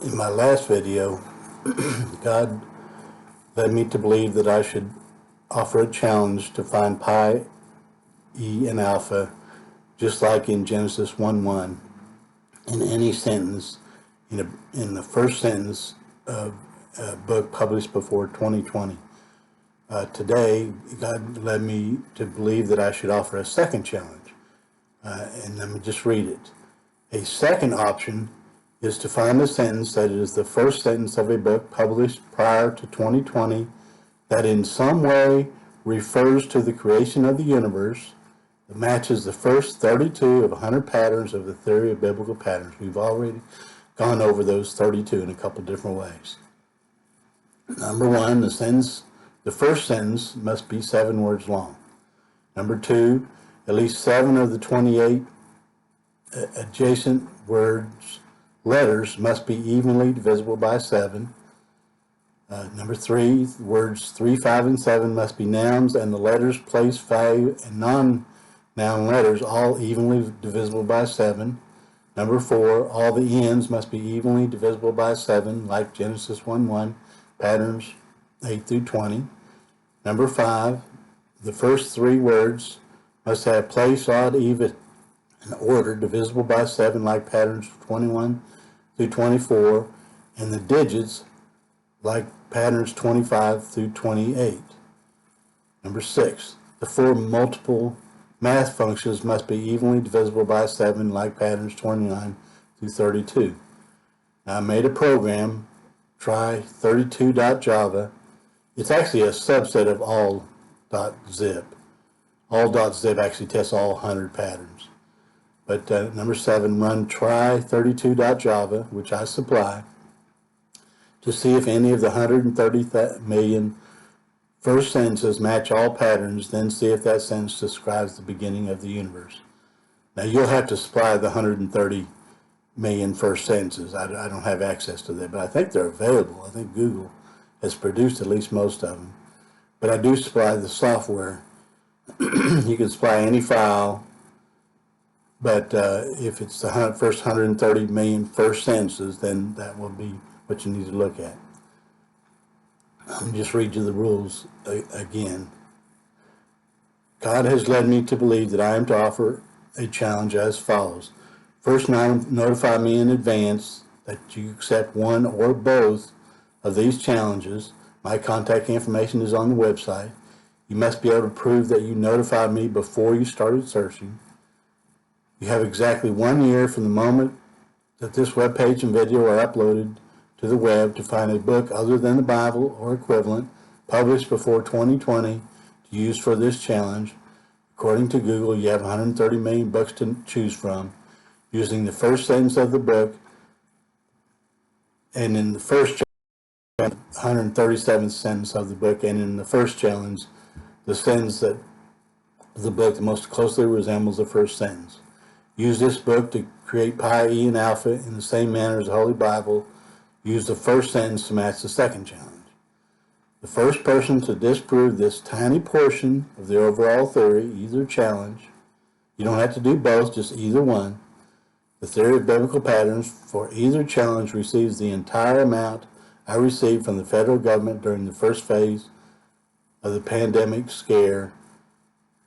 In my last video, God led me to believe that I should offer a challenge to find pi, e, and alpha, just like in Genesis 1:1, in any sentence, in the first sentence of a book published before 2020. Today, God led me to believe that I should offer a second challenge, and let me just read it. A second option is to find a sentence that is the first sentence of a book published prior to 2020 that in some way refers to the creation of the universe, that matches the first 32 of 100 patterns of the theory of biblical patterns. We've already gone over those 32 in a couple different ways. Number one, the first sentence must be 7 words long. Number two, at least 7 of the 28 adjacent letters must be evenly divisible by 7. Number 3, words 3, 5, and 7 must be nouns, and the letters, place, value, and non-noun letters all evenly divisible by 7. Number 4, all the ends must be evenly divisible by 7, like Genesis 1:1, patterns 8 through 20. Number 5, the first 3 words must have place, odd, even, and order divisible by 7, like patterns 21 through 24, and the digits like patterns 25 through 28. Number 6, the 4 multiple math functions must be evenly divisible by 7, like patterns 29 through 32. Now I made a program, try32.java. It's actually a subset of all.zip. All.zip actually tests all 100 patterns. But number 7, run try32.java, which I supply, to see if any of the 130 million first sentences match all patterns, then see if that sentence describes the beginning of the universe. Now you'll have to supply the 130 million first sentences. I don't have access to them, but I think they're available. I think Google has produced at least most of them. But I do supply the software. You can supply any file, but if it's the first 130 million first sentences, then that will be what you need to look at. Let me just read you the rules again. God has led me to believe that I am to offer a challenge as follows. First, notify me in advance that you accept one or both of these challenges. My contact information is on the website. You must be able to prove that you notified me before you started searching. You have exactly 1 year from the moment that this web page and video are uploaded to the web to find a book other than the Bible or equivalent published before 2020 to use for this challenge. According to Google, you have 130 million books to choose from. Using the first sentence of the book, and in the first challenge, 137th sentence of the book, and in the first challenge, the sentence that the book that most closely resembles the first sentence. Use this book to create pi, e, and alpha in the same manner as the Holy Bible. Use the first sentence to match the second challenge. The first person to disprove this tiny portion of the overall theory, either challenge, you don't have to do both, just either one. The theory of biblical patterns for either challenge receives the entire amount I received from the federal government during the first phase of the pandemic scare.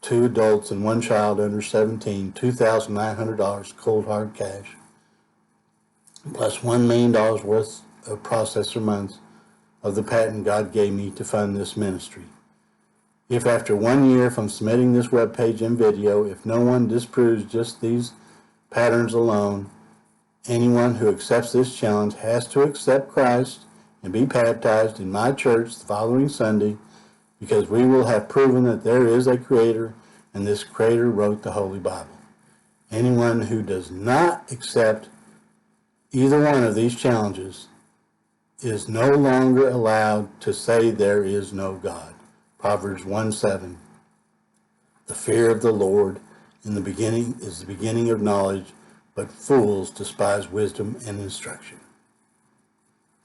2 adults and 1 child under 17, $2,900 cold hard cash, plus $1 million worth of processor months of the patent God gave me to fund this ministry. If after 1 year from submitting this web page and video, if no one disproves just these patterns alone, anyone who accepts this challenge has to accept Christ and be baptized in my church the following Sunday, because we will have proven that there is a Creator, and this Creator wrote the Holy Bible. Anyone who does not accept either one of these challenges is no longer allowed to say there is no God. Proverbs 1:7. The fear of the Lord in the beginning is the beginning of knowledge, but fools despise wisdom and instruction.